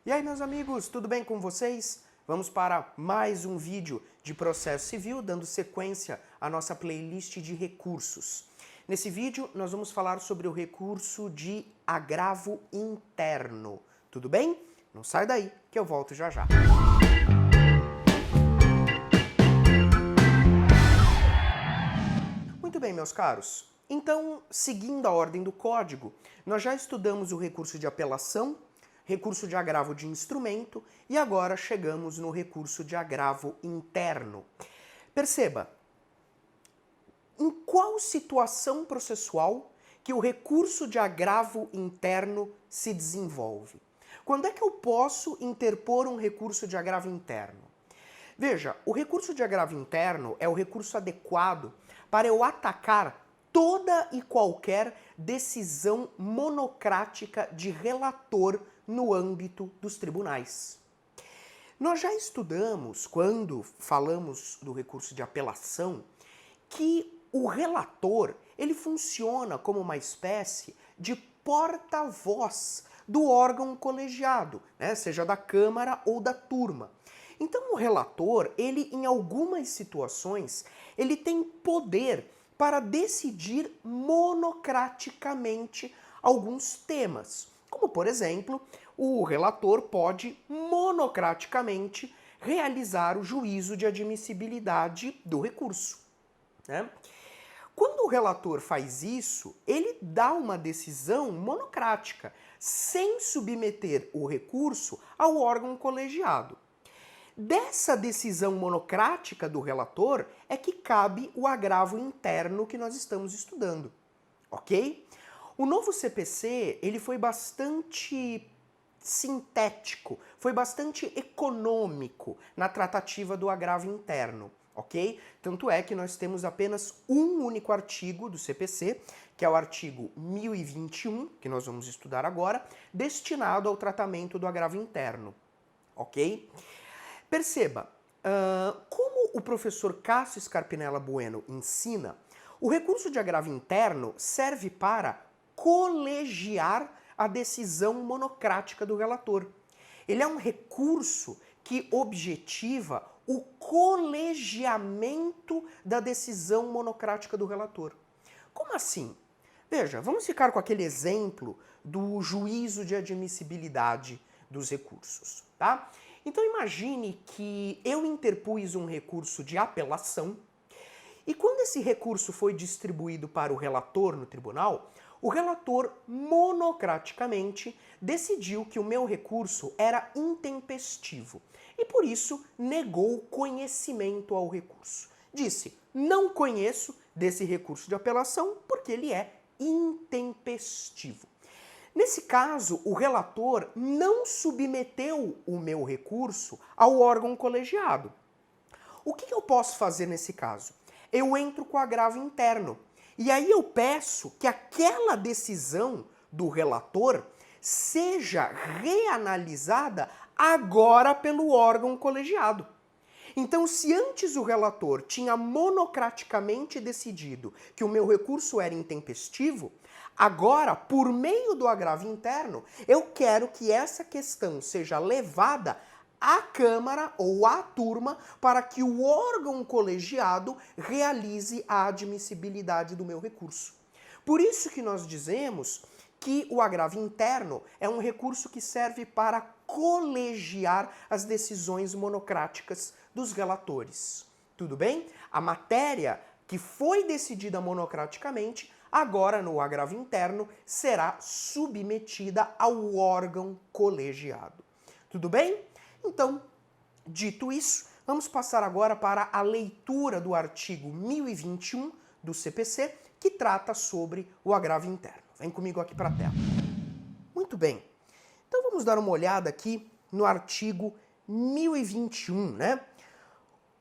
E aí, meus amigos, tudo bem com vocês? Vamos para mais um vídeo de processo civil, dando sequência à nossa playlist de recursos. Nesse vídeo, nós vamos falar sobre o recurso de agravo interno. Tudo bem? Não sai daí, que eu volto já já. Muito bem, meus caros. Então, seguindo a ordem do código, nós já estudamos o recurso de apelação, recurso de agravo de instrumento e agora chegamos no recurso de agravo interno. Perceba, em qual situação processual que o recurso de agravo interno se desenvolve? Quando é que eu posso interpor um recurso de agravo interno? Veja, o recurso de agravo interno é o recurso adequado para eu atacar toda e qualquer decisão monocrática de relator no âmbito dos tribunais. Nós já estudamos, quando falamos do recurso de apelação, que o relator ele funciona como uma espécie de porta-voz do órgão colegiado, né, seja da Câmara ou da turma. Então o relator, ele em algumas situações, ele tem poder para decidir monocraticamente alguns temas. Como, por exemplo, o relator pode monocraticamente realizar o juízo de admissibilidade do recurso, né? Quando o relator faz isso, ele dá uma decisão monocrática, sem submeter o recurso ao órgão colegiado. Dessa decisão monocrática do relator é que cabe o agravo interno que nós estamos estudando, ok? O novo CPC, ele foi bastante sintético, foi bastante econômico na tratativa do agravo interno, ok? Tanto é que nós temos apenas um único artigo do CPC, que é o artigo 1021, que nós vamos estudar agora, destinado ao tratamento do agravo interno, ok? Perceba, como o professor Cássio Scarpinella Bueno ensina, o recurso de agravo interno serve para colegiar a decisão monocrática do relator. Ele é um recurso que objetiva o colegiamento da decisão monocrática do relator. Como assim? Veja, vamos ficar com aquele exemplo do juízo de admissibilidade dos recursos, tá? Então imagine que eu interpus um recurso de apelação e quando esse recurso foi distribuído para o relator no tribunal, o relator monocraticamente decidiu que o meu recurso era intempestivo e por isso negou conhecimento ao recurso. Disse, não conheço desse recurso de apelação porque ele é intempestivo. Nesse caso, o relator não submeteu o meu recurso ao órgão colegiado. O que eu posso fazer nesse caso? Eu entro com agravo interno. E aí eu peço que aquela decisão do relator seja reanalisada agora pelo órgão colegiado. Então, se antes o relator tinha monocraticamente decidido que o meu recurso era intempestivo, agora, por meio do agravo interno, eu quero que essa questão seja levada à Câmara ou à turma para que o órgão colegiado realize a admissibilidade do meu recurso. Por isso que nós dizemos que o agravo interno é um recurso que serve para colegiar as decisões monocráticas dos relatores. Tudo bem? A matéria que foi decidida monocraticamente, agora no agravo interno, será submetida ao órgão colegiado. Tudo bem? Então, dito isso, vamos passar agora para a leitura do artigo 1021 do CPC, que trata sobre o agravo interno. Vem comigo aqui para a tela. Muito bem. Então vamos dar uma olhada aqui no artigo 1021, né?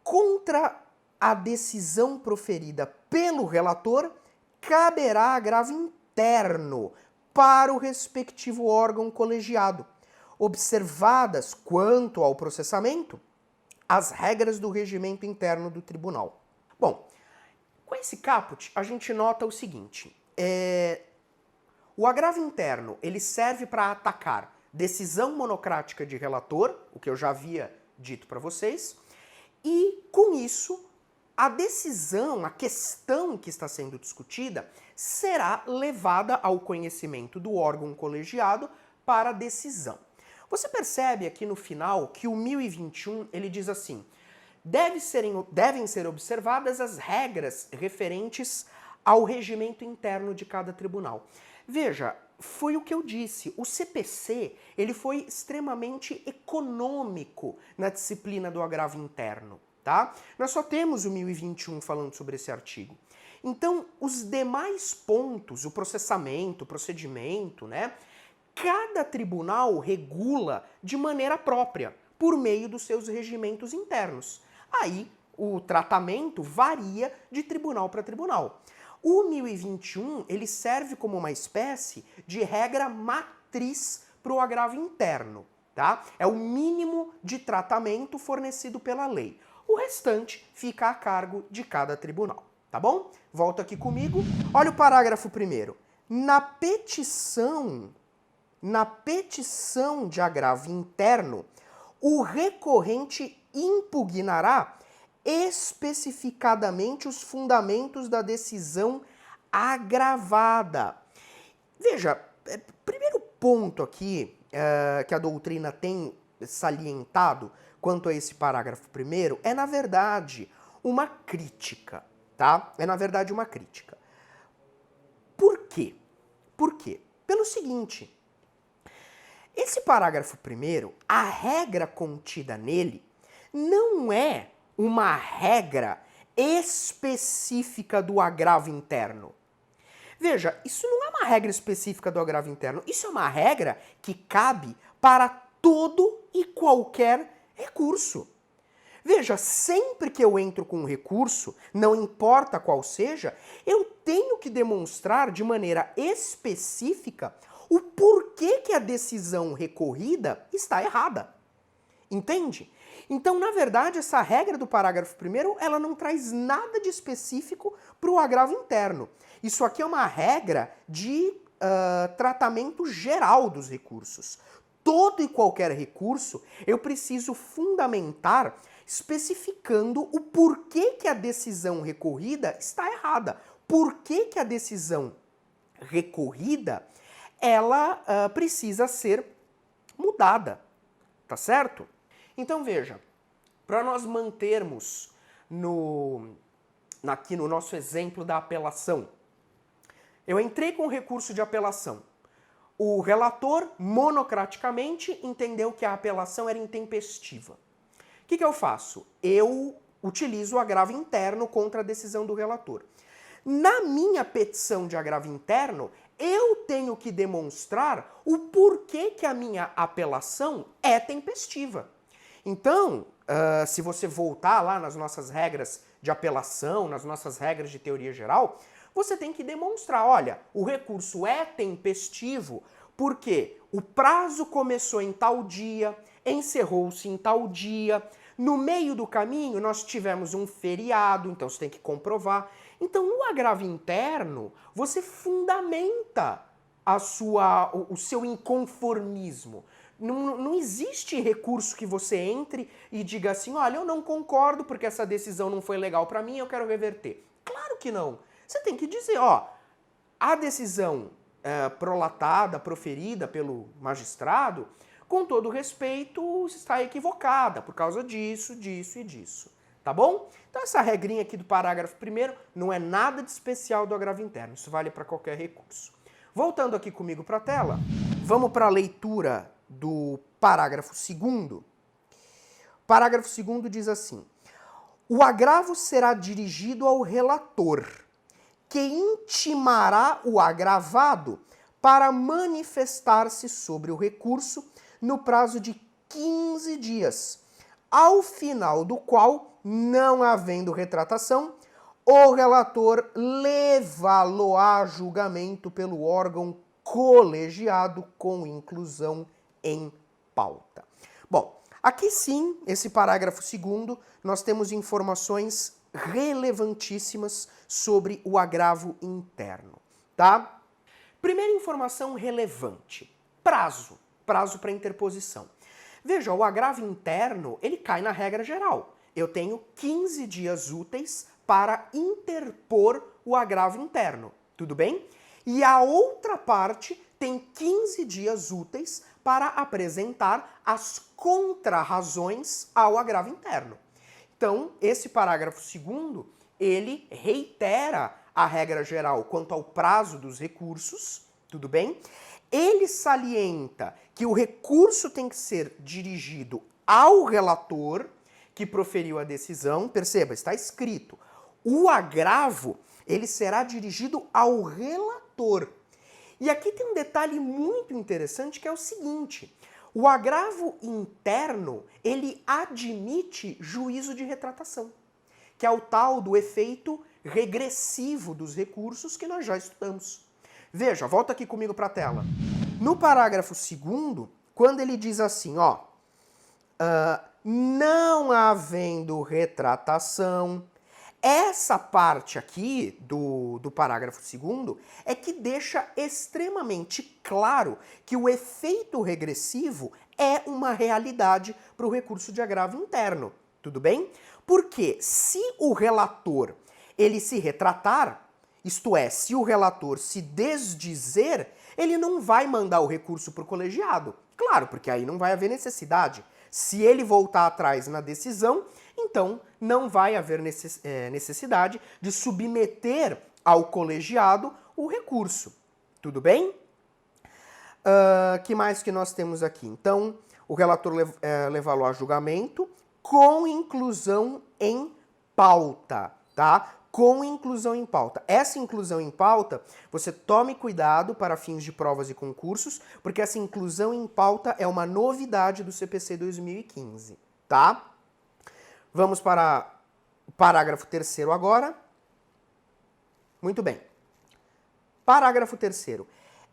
Contra a decisão proferida pelo relator, caberá agravo interno para o respectivo órgão colegiado, observadas quanto ao processamento as regras do regimento interno do tribunal. Bom, com esse caput a gente nota o seguinte, o agravo interno ele serve para atacar decisão monocrática de relator, o que eu já havia dito para vocês, e com isso a decisão, a questão que está sendo discutida será levada ao conhecimento do órgão colegiado para decisão. Você percebe aqui no final que o 1021 ele diz assim: devem ser observadas as regras referentes ao regimento interno de cada tribunal. Veja, foi o que eu disse, o CPC ele foi extremamente econômico na disciplina do agravo interno, tá? Nós só temos o 1021 falando sobre esse artigo. Então, os demais pontos, o processamento, o procedimento, né? Cada tribunal regula de maneira própria, por meio dos seus regimentos internos. Aí, o tratamento varia de tribunal para tribunal. O 1021, ele serve como uma espécie de regra matriz para o agravo interno, tá? É o mínimo de tratamento fornecido pela lei. O restante fica a cargo de cada tribunal, tá bom? Volta aqui comigo. Olha o parágrafo 1º. Na petição de agravo interno, o recorrente impugnará especificadamente os fundamentos da decisão agravada. Veja, primeiro ponto aqui que a doutrina tem salientado quanto a esse parágrafo 1º é, na verdade, uma crítica, tá? É, na verdade, uma crítica. Por quê? Por quê? Pelo seguinte, esse parágrafo 1º, a regra contida nele não é uma regra específica do agravo interno. Veja, isso não é uma regra específica do agravo interno, isso é uma regra que cabe para todo e qualquer recurso. Veja, sempre que eu entro com um recurso, não importa qual seja, eu tenho que demonstrar de maneira específica o porquê que a decisão recorrida está errada. Entende? Então, na verdade, essa regra do parágrafo 1º, ela não traz nada de específico para o agravo interno. Isso aqui é uma regra de tratamento geral dos recursos. Todo e qualquer recurso, eu preciso fundamentar especificando o porquê que a decisão recorrida está errada. Por que que a decisão recorrida, ela precisa ser mudada, tá certo? Então veja, para nós mantermos aqui no nosso exemplo da apelação, eu entrei com o recurso de apelação. O relator, monocraticamente, entendeu que a apelação era intempestiva. O que eu faço? Eu utilizo o agravo interno contra a decisão do relator. Na minha petição de agravo interno, eu tenho que demonstrar o porquê que a minha apelação é tempestiva. Então, se você voltar lá nas nossas regras de apelação, nas nossas regras de teoria geral, você tem que demonstrar, olha, o recurso é tempestivo porque o prazo começou em tal dia, encerrou-se em tal dia, no meio do caminho nós tivemos um feriado, então você tem que comprovar. Então, no agravo interno, você fundamenta o seu inconformismo. Não existe recurso que você entre e diga assim, olha, eu não concordo porque essa decisão não foi legal para mim, eu quero reverter. Claro que não. Você tem que dizer, ó, a decisão prolatada, proferida pelo magistrado, com todo respeito, está equivocada por causa disso, disso e disso. Tá bom? Então essa regrinha aqui do parágrafo 1º não é nada de especial do agravo interno, isso vale para qualquer recurso. Voltando aqui comigo para a tela, vamos para a leitura do parágrafo 2º. Parágrafo 2º diz assim: o agravo será dirigido ao relator, que intimará o agravado para manifestar-se sobre o recurso no prazo de 15 dias, ao final do qual, não havendo retratação, o relator levá-lo a julgamento pelo órgão colegiado com inclusão em pauta. Bom, aqui sim, esse parágrafo 2º, nós temos informações relevantíssimas sobre o agravo interno, tá? Primeira informação relevante, prazo. prazo para interposição. Veja, o agravo interno, ele cai na regra geral. Eu tenho 15 dias úteis para interpor o agravo interno, tudo bem? E a outra parte tem 15 dias úteis para apresentar as contrarrazões ao agravo interno. Então, esse parágrafo 2º, ele reitera a regra geral quanto ao prazo dos recursos, tudo bem? Ele salienta que o recurso tem que ser dirigido ao relator que proferiu a decisão. Perceba, está escrito, o agravo, ele será dirigido ao relator. E aqui tem um detalhe muito interessante que é o seguinte, o agravo interno, ele admite juízo de retratação, que é o tal do efeito regressivo dos recursos que nós já estudamos. Veja, volta aqui comigo para a tela. No parágrafo 2º, quando ele diz assim, ó, não havendo retratação, essa parte aqui do parágrafo 2º é que deixa extremamente claro que o efeito regressivo é uma realidade para o recurso de agravo interno, tudo bem? Porque se o relator ele se retratar, isto é, se o relator se desdizer, ele não vai mandar o recurso para o colegiado. Claro, porque aí não vai haver necessidade. Se ele voltar atrás na decisão, então não vai haver necessidade de submeter ao colegiado o recurso. Tudo bem? Que mais que nós temos aqui? Então, o relator levá-lo a julgamento com inclusão em pauta, tá? Com inclusão em pauta. Essa inclusão em pauta, você tome cuidado para fins de provas e concursos, porque essa inclusão em pauta é uma novidade do CPC 2015, tá? Vamos para o parágrafo 3º agora. Muito bem. Parágrafo 3º.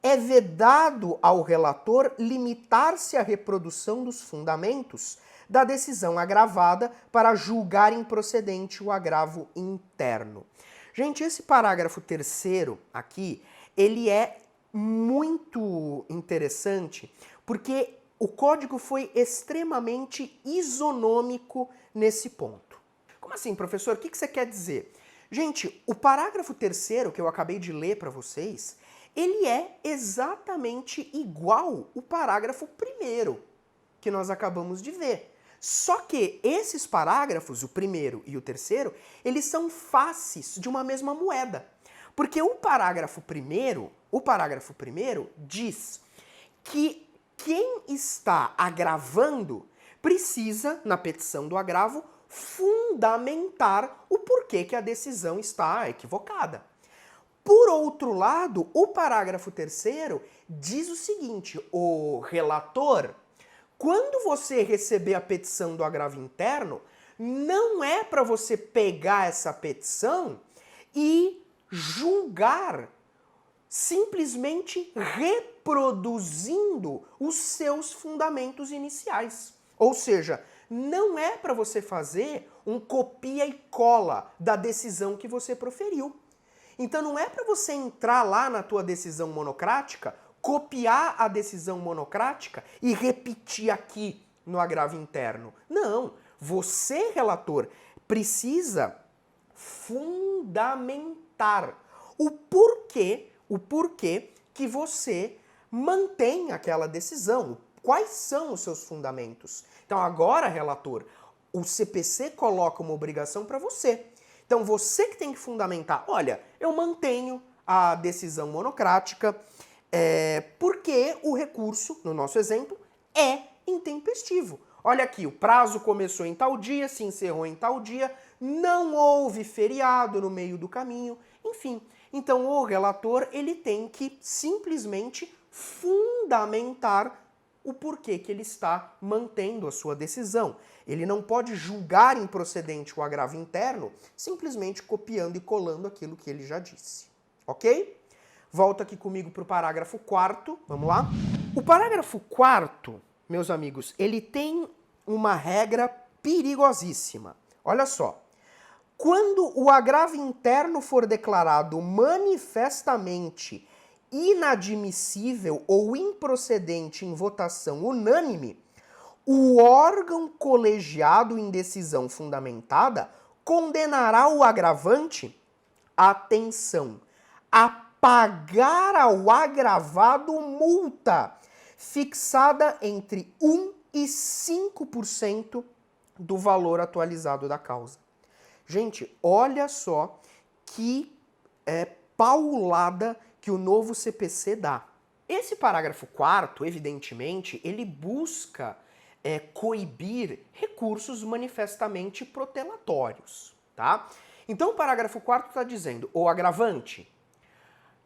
É vedado ao relator limitar-se à reprodução dos fundamentos da decisão agravada para julgar improcedente o agravo interno. Gente, esse parágrafo 3º aqui, ele é muito interessante porque o código foi extremamente isonômico nesse ponto. Como assim, professor? O que você quer dizer? Gente, o parágrafo 3º que eu acabei de ler para vocês, ele é exatamente igual ao parágrafo 1º que nós acabamos de ver. Só que esses parágrafos, o 1º e o 3º, eles são faces de uma mesma moeda. Porque o parágrafo 1º diz que quem está agravando precisa, na petição do agravo, fundamentar o porquê que a decisão está equivocada. Por outro lado, o parágrafo 3º diz o seguinte, o relator, quando você receber a petição do agravo interno, não é para você pegar essa petição e julgar simplesmente reproduzindo os seus fundamentos iniciais. Ou seja, não é para você fazer um copia e cola da decisão que você proferiu. Então não é para você entrar lá na tua decisão monocrática, copiar a decisão monocrática e repetir aqui no agravo interno. Não, você, relator, precisa fundamentar o porquê que você mantém aquela decisão. Quais são os seus fundamentos? Então agora, relator, o CPC coloca uma obrigação para você. Então você que tem que fundamentar, olha, eu mantenho a decisão monocrática porque o recurso, no nosso exemplo, é intempestivo. Olha aqui, o prazo começou em tal dia, se encerrou em tal dia, não houve feriado no meio do caminho, enfim. Então o relator ele tem que simplesmente fundamentar o porquê que ele está mantendo a sua decisão. Ele não pode julgar improcedente o agravo interno simplesmente copiando e colando aquilo que ele já disse. Ok? Volta aqui comigo para o parágrafo 4º, vamos lá? O parágrafo 4º, meus amigos, ele tem uma regra perigosíssima. Olha só. Quando o agravo interno for declarado manifestamente inadmissível ou improcedente em votação unânime, o órgão colegiado em decisão fundamentada condenará o agravante, atenção, a pagar ao agravado multa fixada entre 1 e 5% do valor atualizado da causa. Gente, olha só que paulada que o novo CPC dá. Esse parágrafo 4º, evidentemente, ele busca coibir recursos manifestamente protelatórios, tá? Então o parágrafo 4º está dizendo, o agravante,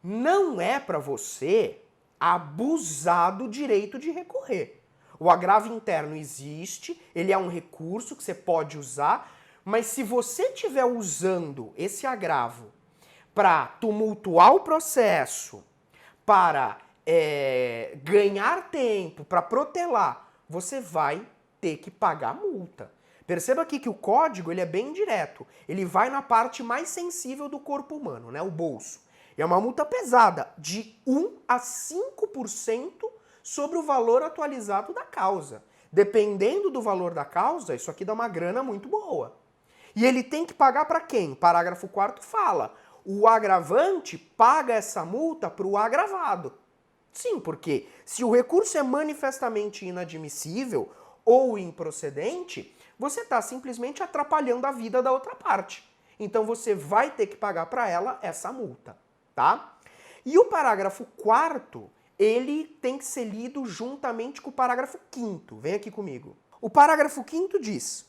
não é para você abusar do direito de recorrer. O agravo interno existe, ele é um recurso que você pode usar, mas se você estiver usando esse agravo para tumultuar o processo, para ganhar tempo, para protelar, você vai ter que pagar a multa. Perceba aqui que o código ele é bem direto. Ele vai na parte mais sensível do corpo humano, né, o bolso. E é uma multa pesada, de 1 a 5% sobre o valor atualizado da causa. Dependendo do valor da causa, isso aqui dá uma grana muito boa. E ele tem que pagar para quem? Parágrafo 4º fala, o agravante paga essa multa para o agravado. Sim, porque se o recurso é manifestamente inadmissível ou improcedente, você está simplesmente atrapalhando a vida da outra parte. Então você vai ter que pagar para ela essa multa, tá? E o parágrafo 4º, ele tem que ser lido juntamente com o parágrafo 5º. Vem aqui comigo. O parágrafo 5º diz: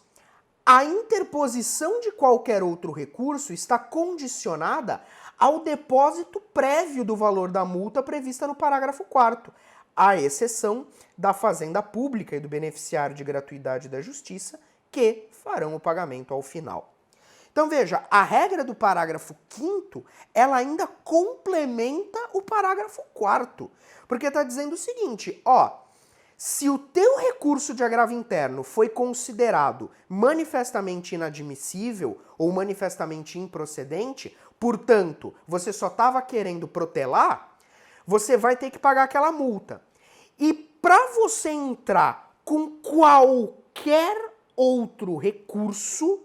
a interposição de qualquer outro recurso está condicionada ao depósito prévio do valor da multa prevista no parágrafo 4º, à exceção da Fazenda Pública e do beneficiário de gratuidade da Justiça, que farão o pagamento ao final. Então veja, a regra do parágrafo 5º, ela ainda complementa o parágrafo 4º, porque está dizendo o seguinte, ó, se o teu recurso de agravo interno foi considerado manifestamente inadmissível ou manifestamente improcedente, portanto, você só estava querendo protelar, você vai ter que pagar aquela multa. E para você entrar com qualquer outro recurso,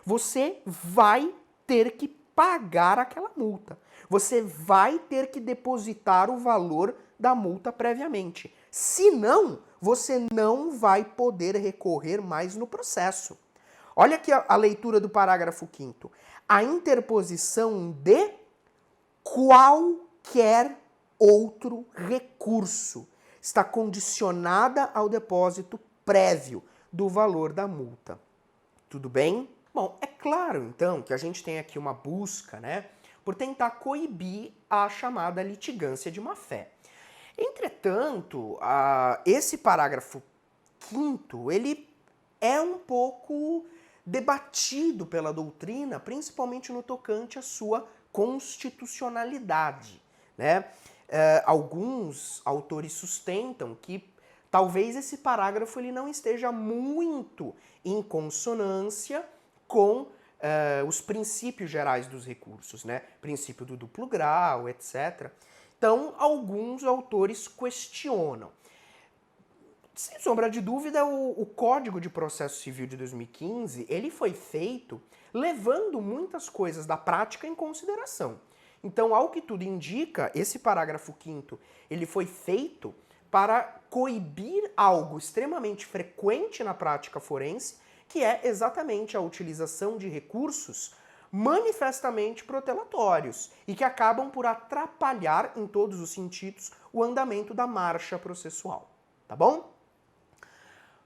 você vai ter que pagar aquela multa. Você vai ter que depositar o valor da multa previamente. Senão, você não vai poder recorrer mais no processo. Olha aqui a leitura do parágrafo 5º. A interposição de qualquer outro recurso está condicionada ao depósito prévio do valor da multa. Tudo bem? Bom, é claro, então, que a gente tem aqui uma busca, né, por tentar coibir a chamada litigância de má-fé. Entretanto, esse parágrafo 5º, ele é um pouco debatido pela doutrina, principalmente no tocante à sua constitucionalidade, né? Alguns autores sustentam que talvez esse parágrafo ele não esteja muito em consonância com os princípios gerais dos recursos, né? Princípio do duplo grau, etc. Então, alguns autores questionam. Sem sombra de dúvida, o Código de Processo Civil de 2015, ele foi feito levando muitas coisas da prática em consideração. Então, ao que tudo indica, esse parágrafo 5º, ele foi feito para coibir algo extremamente frequente na prática forense, que é exatamente a utilização de recursos manifestamente protelatórios e que acabam por atrapalhar, em todos os sentidos, o andamento da marcha processual. Tá bom?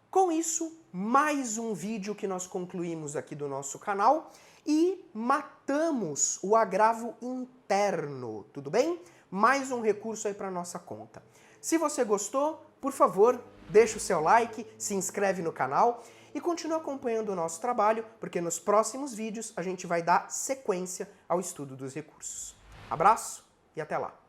Com isso, mais um vídeo que nós concluímos aqui do nosso canal e matamos o agravo interno, tudo bem? Mais um recurso aí para nossa conta. Se você gostou, por favor, deixa o seu like, se inscreve no canal e continue acompanhando o nosso trabalho, porque nos próximos vídeos a gente vai dar sequência ao estudo dos recursos. Abraço e até lá!